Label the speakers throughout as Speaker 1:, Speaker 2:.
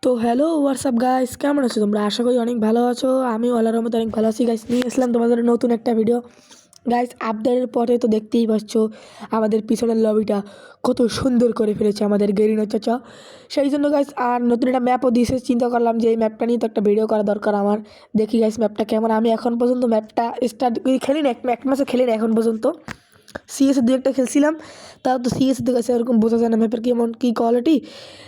Speaker 1: তো hello WhatsApp guys, কেমন আছো তোমরা? আশা করি অনেক ভালো আছো। আমি আল্লাহর রহমতে অনেক ভালো আছি গাইস। নিয়ে আসলাম তোমাদের নতুন একটা ভিডিও গাইস। আপডেটের পরে তো দেখতেই পাচ্ছ আমাদের পিছনের লবিটা কত সুন্দর করে ফেলেছে আমাদের গেরিনো চাচা। সেই জন্য গাইস আর নতুন একটা ম্যাপও দিয়েছে, চিন্তা করলাম যে এই ম্যাপটা নিয়ে তো একটা ভিডিও করা দরকার আমার। দেখি গাইস ম্যাপটা কেমন। আমি এখন পর্যন্ত ম্যাপটা স্টার্ট খেলি না, এক ম্যাচও খেলি না এখন পর্যন্ত। সিএসে দু একটা খেলছিলাম, তাও তো সিএসে তো গাইস এরকম বোঝা যায় না ম্যাপের কেমন কী কোয়ালিটি।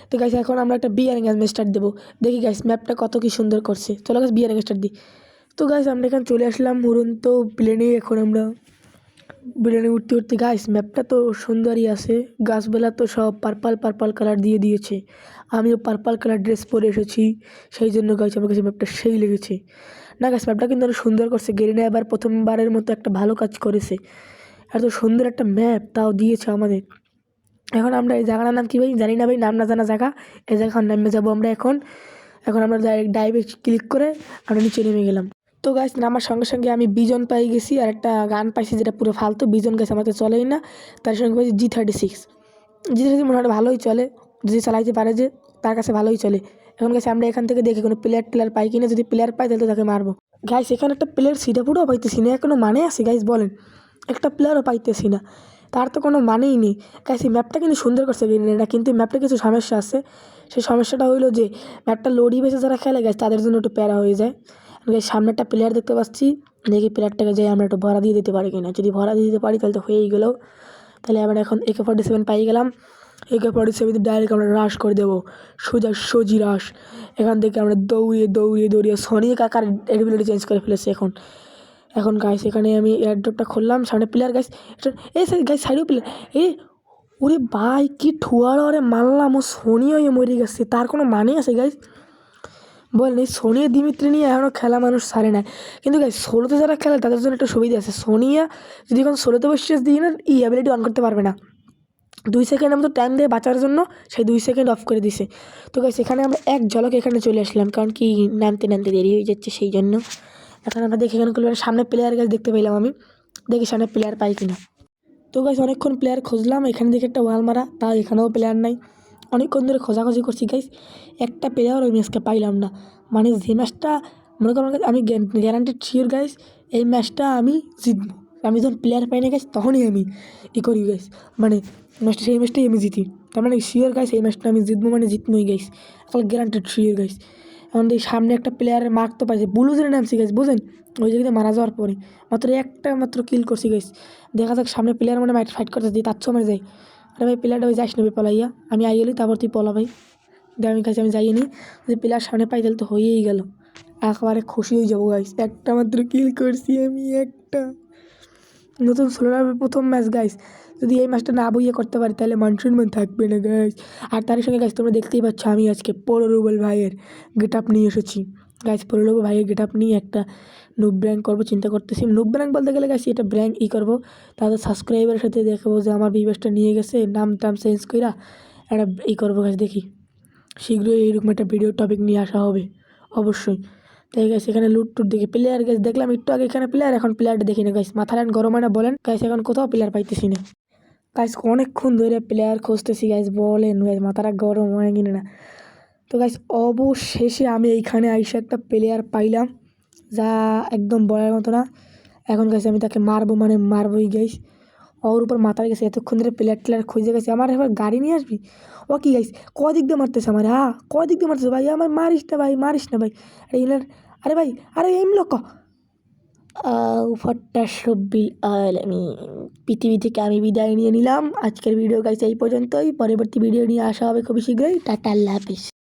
Speaker 1: তো গাইস এখন আমরা একটা বিয়ারিং স্টার্ট দেবো। দেখি গাইস ম্যাপটা কত কি সুন্দর করছে। চলো গাইস বিয়ারিং স্টার্ট দিই। তো গাইস আমরা এখানে চলে আসলাম উড়ন্ত প্লেনে। এখন আমরা প্লেনে উঠতে উঠতে গাইস ম্যাপটা তো সুন্দরই আছে। গাছবেলা তো সব পার্পল পার্পল কালার দিয়ে দিয়েছে। আমিও পার্পল কালার ড্রেস পরে এসেছি, সেই জন্য গাইস আমার কাছে ম্যাপটা সেই লেগেছে। না গাইস ম্যাপটা কিন্তু অনেক সুন্দর করছে। গেরিনা এবার প্রথমবারের মতো একটা ভালো কাজ করেছে। এত সুন্দর একটা ম্যাপ তাও দিয়েছে আমাদের। এখন আমরা এই জায়গাটার নাম কী ভাই জানি না ভাই, নাম না জানা জায়গা। এই জায়গা নামে যাবো আমরা এখন। এখন আমরা ডাইভে ক্লিক করে আমরা নিচে নেমে গেলাম। তো গাছ নামার সঙ্গে সঙ্গে আমি বিজন পাই গেছি, আর একটা গান পাইছি যেটা পুরো ফালতু। বিজন গাছ আমাদের চলেই না। তার সঙ্গে পাইছি G36। G36 মনে হয় ভালোই চলে, যদি চালাইতে পারে যে তার কাছে ভালোই চলে। এখন গাছ আমরা এখান থেকে দেখি কোনো প্লেয়ার টেলার পাই কিনা। যদি প্লেয়ার পাই তাহলে তো তাকে মারবো। গাইস এখানে একটা প্লেয়ার সিটা পুরোও পাইতেছি না, কোনো মানে আছে গাইস বলেন? একটা প্লেয়ারও পাইতেছি না, তার তো কোনো মানেই নেই গাইস। এই ম্যাপটা কিন্তু সুন্দর করছে গেরিনারা, কিন্তু ম্যাপটা কিছু সমস্যা আছে। সেই সমস্যাটা হইলো যে ম্যাপটা লোডি বেসে যারা খেলে গাইস তাদের জন্য একটু প্যারা হয়ে যায়। গাইস সামনে একটা প্লেয়ার দেখতে পাচ্ছি, দেখি প্লেয়ারটাকে যাই আমরা একটু ভরা দিয়ে দিতে পারি কিনা। যদি ভরা দিয়ে দিতে পারি তাহলে তো হয়েই গেল। তাহলে আমরা এখন AK-47 পাই গেলাম। AK-47 ডাইরেক্ট আমরা রাশ করে দেবো, সোজি রাশ। এখান থেকে আমরা দৌড়িয়ে দৌড়িয়ে দৌড়িয়ে সনিক কাকার এবিলিটি চেঞ্জ করে ফেলেছি এখন। এখন গাইস এখানে আমি এয়ারড্রপটা খুললাম, সামনে প্লেয়ার গাইস। গাইস সাইডেও প্লেয়ার। ওরে ভাই কি ঠুয়ার ওরে মারলাম, ও সোনি হয়ে মরে গেছে। তার কোনো মানে আছে গাইস বলেন? এই সোনিয়া দিমিত্রি নিয়ে এখনও খেলা মানুষ ছাড়ে না। কিন্তু গাইস সোলোতে যারা খেলে তাদের জন্য একটা সুবিধা আছে। সোনিয়া যদি এখন সোলোতে বসে দিই না, এই অ্যাবিলিটি অন করতে পারবে না। 2 সেকেন্ড মতো টাইম দিয়ে বাঁচার জন্য সেই 2 সেকেন্ড অফ করে দিছে। তো গাইস এখানে আমরা এক ঝলক এখানে চলে আসলাম, কারণ কি নামতে নামতে দেরি হয়ে যাচ্ছে সেই জন্য। এখন আমরা দেখি এখানে সামনে প্লেয়ার গাছ দেখতে পেলাম আমি। দেখি সামনে প্লেয়ার পাই কিনা। তো গাইস অনেকক্ষণ প্লেয়ার খুঁজলাম, এখানে দেখি একটা ওয়াল মারা, তা এখানেও প্লেয়ার নাই। অনেকক্ষণ ধরে খোঁজাখুঁজি করছি গাইস, একটা প্লেয়ার ওই ম্যাচকে পাইলাম না। মানে যে ম্যাচটা মনে করেন আমি গ্যারান্টেড শিওর গাইস এই ম্যাচটা আমি জিতবো। আমি যখন প্লেয়ার পাই না গাইস তখনই আমি করি গাইস, মানে সেই ম্যাচটাই আমি জিতি। তার মানে শিওর গাইস এই ম্যাচটা আমি জিতবো, মানে জিতবই গাইস, এখন গ্যারান্টেড শিওর গাইস। এখন এই সামনে একটা প্লেয়ারের মার্ক তো পাইছে, ব্লু জোনে নামছি গাইস বুঝেন, ওই জায়গাতে মারা যাওয়ার পরে মাত্র কিল করছি গাইস। দেখা যাক সামনে প্লেয়ার মানে ফাইট করতে দিই, তার সময় যাই। আরে ভাই প্লেয়ারটা ওই যাইস নেবে পলাইয়া, আমি আইলি তারপর তুই পলা ভাই। আমি কাছে আমি যাইনি, যদি প্লেয়ার সামনে পাই তাহলে তো হয়েই গেল, একেবারে খুশি হয়ে যাবো গাইস। একটা মাত্র কিল করছি আমি, একটা। নতুন সোলার প্রথম ম্যাচ গাইস, যদি এই ম্যাচটা না বইয়ে করতে পারি তাহলে মান সম্মান থাকবে না গাইস। আর তার সঙ্গে গাইস তোমরা দেখতেই পাচ্ছ আমি আজকে পোলোরুবল ভাইয়ের গেট আপ নিয়ে এসেছি গাইস। পোলোরুবল ভাইয়ের গেট আপ নিয়ে একটা নুব ব্র্যাঙ্ক করবো চিন্তা করতেছি। নুব ব্র্যাঙ্ক বলতে গেলে গাইস এটা ব্র্যাঙ্ক করবো, তাদের সাবস্ক্রাইবারের সাথে দেখাবো যে আমার ভিউয়ার্সটা নিয়ে গেছে, নাম টাম চেঞ্জ কইরা একটা করবো গাইস। দেখি শীঘ্রই এইরকম একটা ভিডিও টপিক নিয়ে আসা হবে অবশ্যই। তাই গাইস এখানে লুট টুট দেখি প্লেয়ার গাইস দেখলাম একটু আগে, এখানে প্লেয়ার, এখন প্লেয়ারটা দেখি না গাইস। মাথা লাইন গরম হয় না বলেন গাইস, এখন কোথাও প্লেয়ার পাইতেছি না গাইস। অনেকক্ষণ ধরে প্লেয়ার খুঁজতেছি গাইস, বলেন গাইস মাথাটা গরম হয় কিনা না। তো গাইস অবশেষে আমি এইখানে আইসা একটা প্লেয়ার পাইলাম, যা একদম বলার মতো না। এখন গাইস আমি তাকে মারবো, মানে মারবোই গাইস। ওর উপর মাথায় গেছে, এতক্ষণ ধরে প্লেয়ার টেলার খুঁজে গেছে। আমার এবার গাড়ি নিয়ে আসবি? ও কি গাইস কদিক দিয়ে মারতেছে আমার, কদিক দিয়ে মারতেছে ভাই, আমার মারিস না ভাই, মারিস না ভাই। আরে ইনার, আরে ভাই, আরে এম লোক ফটাস রব্বিল আলামিন। পৃথিবী থেকে আমি বিদায় নিয়ে নিলাম। আজকের ভিডিও গাইস এই পর্যন্তই, পরবর্তী ভিডিও নিয়ে আসা হবে খুবই শীঘ্রই। টাটা, আল্লাহ হাফিজ।